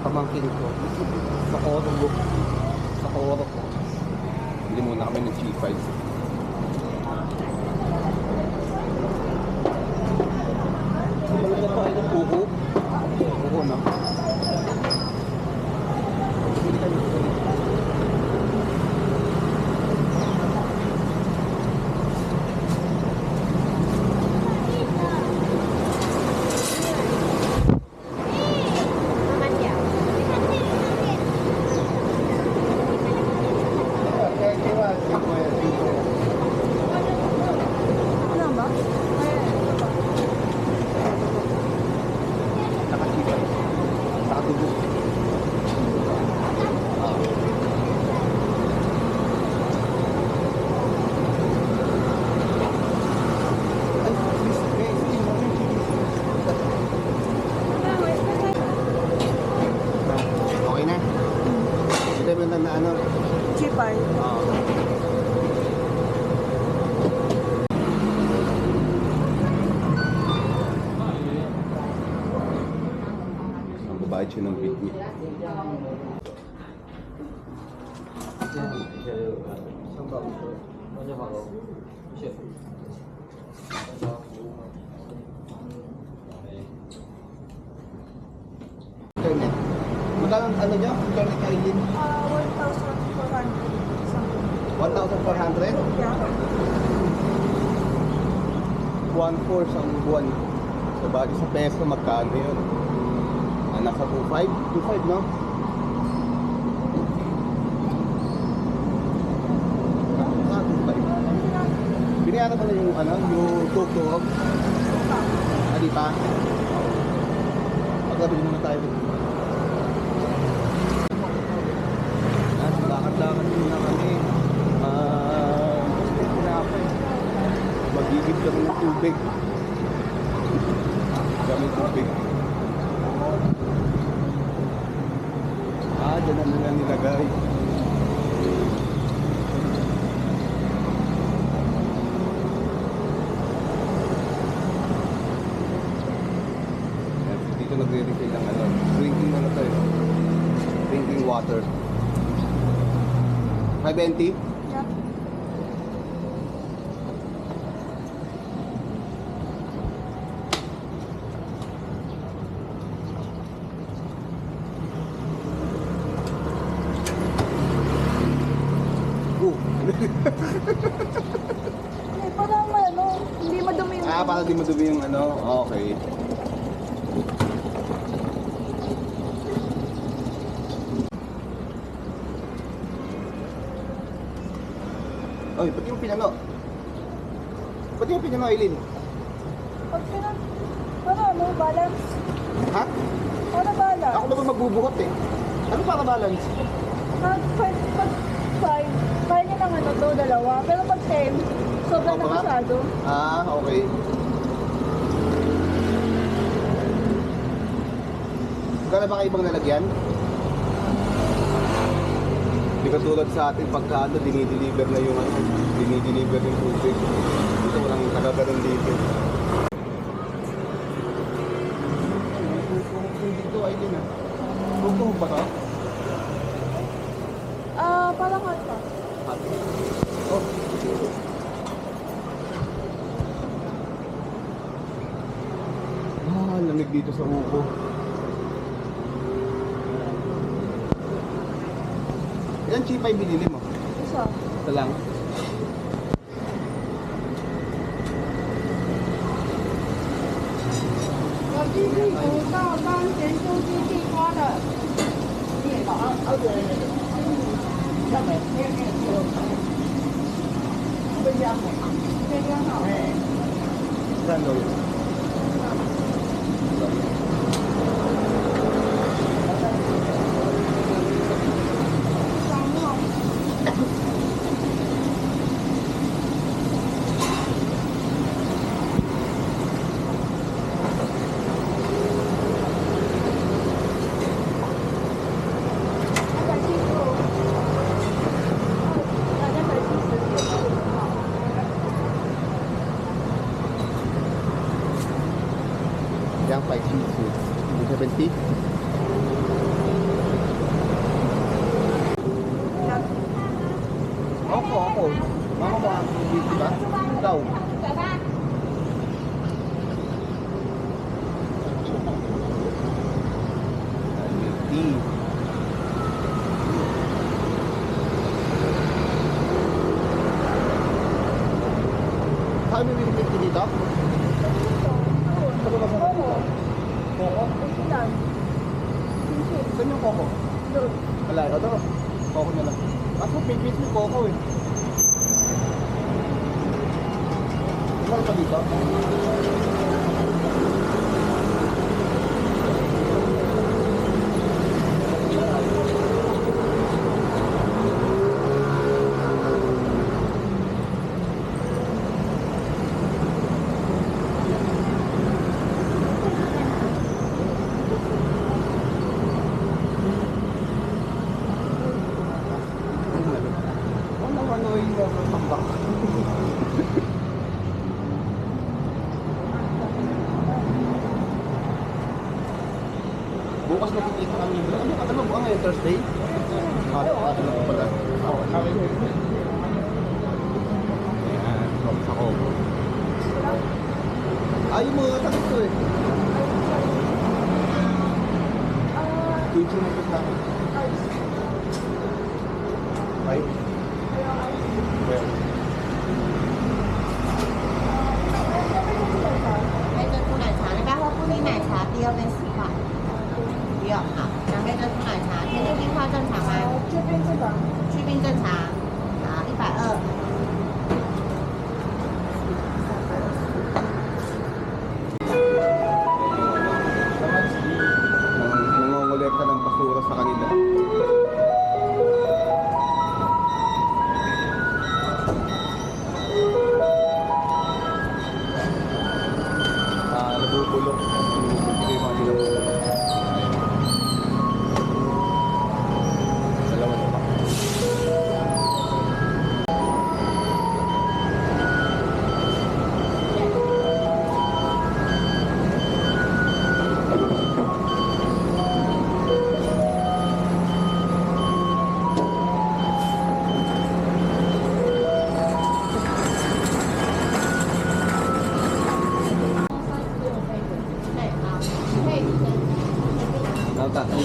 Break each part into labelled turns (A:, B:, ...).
A: pamangkin ko. Sa Oro. Sa Oro ko. Hindi muna kami ng G5. Balik na tayo ng buko. Buko na. Bayad siya ng bit niya. Internet. Magkano ano niya? Internet kailin?
B: 1,400.
A: 1,400?
B: Yeah.
A: 1,400 sa buwan. So, bagay sa peso, magkano yun? Nasa 2,500? 2,500, no? Ah, 2,500. Binayaran ko na yung, ano, yung tuk-tuk. Ah, di pa? Pagkabili muna tayo. Lakad-lakad muna kami. Magigib kami ng tubig. Kami tubig. Dyan na nila nilagay. Dito nagre-refill ng ano, drinking ano tayo. Drinking water. 520?
B: Yeah. Parang ano, hindi madumi yung...
A: Ah, parang di madumi yung ano, okay. Oy, pati yung pinano. Pati yung pinano, Aileen.
B: Pag ano, balance?
A: Ha?
B: Para balance?
A: Ako naman magbubuhat eh. Ano para balance?
B: Pag 5, kaya niya ng ano to, dalawa. Pero pag 10, sobrang na masyado.
A: Ah, okay. Gano'n ba kayo ibang nalagyan? Hindi ka tulad sa atin pagka ano, dinideliver na yung ano, dinideliver yung tubig. Dito walang taga-ganon dito. Dito ay din ah. Bukong ba ka?
B: Parang hot pa.
A: Oh. Ah, lamig dito sa uko. Ilan cheap ay binili mo?
B: Isa.
A: Ito lang. Saan daw? Coco. Mama mo ang di ba? Ikaw. Tea. Saan mo binibig dito? Ano ba sa
B: Coco.
A: Coco?
B: Ito lang.
A: Saan yung Coco?
B: Doon.
A: Wala, ito. Coco na lang. Ako, pipit mo Coco eh. Ano pa dito? Ano yung tambak? Bukas nakikita kami. Ano ba ngayon? Thursday? Ano na pala? Ayan, sa Coco. Ayaw mo takit ko eh. Tuwing na ito namin. Right? Well.
C: 杯珍珠奶茶，那边会布丁奶茶，第二杯10块。不要，好，2杯珍珠奶茶，甜度冰块正常吗？
B: 这边这个。
C: 去冰正常，好，120。
A: Nangongolekta ng basura sa kanila. Nabubulok. Hindi mga nilabulok. Dalawa na ba? Taxi.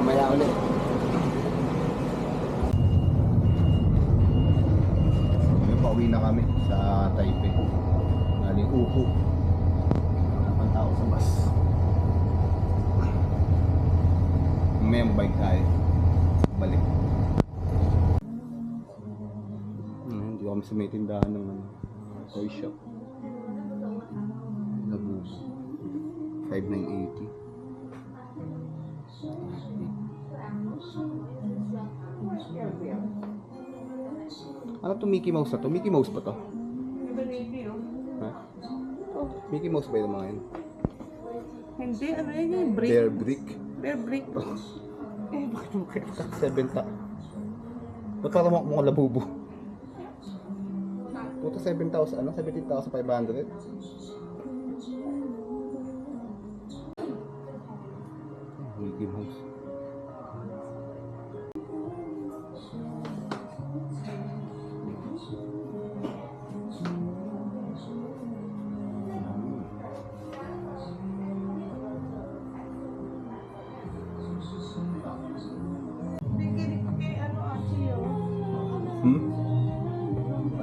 A: Mamaya ulit. Pauwi na kami sa Taipei. Galing Upo. Ang tao sa bus. May bike tayo. Balik. Hindi kami sa may tindahan ng toy shop. Labubo. 5,980. Ano to Mickey Mouse na to? Mickey Mouse ba to? Ha?
B: Oh,
A: Mickey Mouse ba yung mga yun?
B: hindi. Ano yun yung brick?
A: Bear Brick?
B: Bear brick. Eh, bakit mo kaya?
A: 7 ta. Ba't parang mukhang labubo? Puto 7,000, ano? 17,500? Mickey Mouse.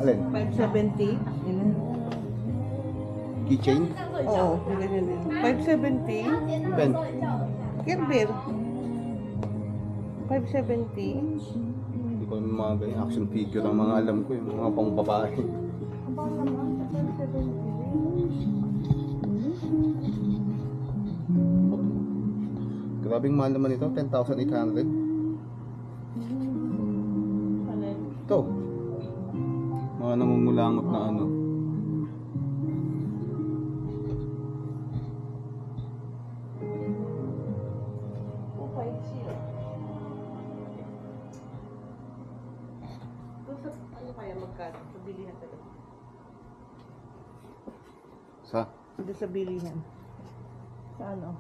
A: Alin?
B: 570.
A: Keychain?
B: Oo, ganyan din. 570.
A: Pen?
B: Kerber. 570.
A: Hindi ko naman mga ganyan action figure ang mga alam ko, yung mga pang babae.
B: Ang bang naman, 570.
A: Grabing mahal naman ito, 10,800.
B: Alin?
A: Ito. Mga namumulangot na ano.
B: Okay, zero.
C: Doon sa, ano kaya magkano? Sa bilihan talaga.
A: Sa?
C: Doon sa bilihan. Sa ano?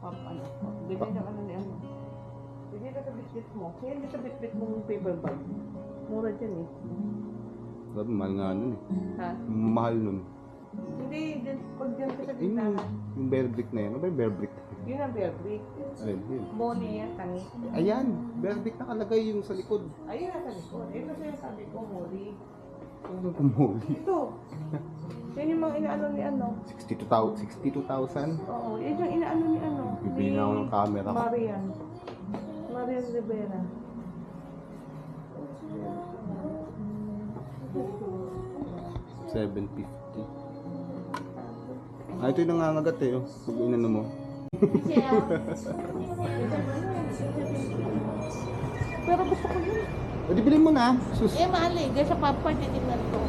C: Ano? Bili ng ano ni ano. Bili ka sa bitbit mo. Kaya hindi sa bitbit mong paper bag. Mura dyan eh.
A: Grabe, mahal nga nun eh.
C: Ha?
A: Mahal nun.
C: Hindi, dyan, pag dyan ka sa
A: Ayun yung,
C: bitahan.
A: yung bear brick na yun. Ano ba yung bear brick?
C: Yun ang bear brick.
A: Ayun, yun.
C: Boni yan, tangi.
A: Ayan, bear brick nakalagay yung sa likod.
C: Ayun nasa likod. Ito siya sabi ko, muli.
A: Ano kumuli?
C: Ito. Yan yung mga inaano ni ano.
A: 62,000?
C: Oo, yan yung inaano ni ano.
A: Bibili na ako ng camera.
C: Marian. Marian Rivera.
A: 750. Ah, ito yung nangangagat eh. Oh. Pag inano mo.
C: Pero gusto ko yun.
A: O, di bilhin mo na. Sus.
C: Eh, mahal eh. Dahil sa Pamper, titignan ko.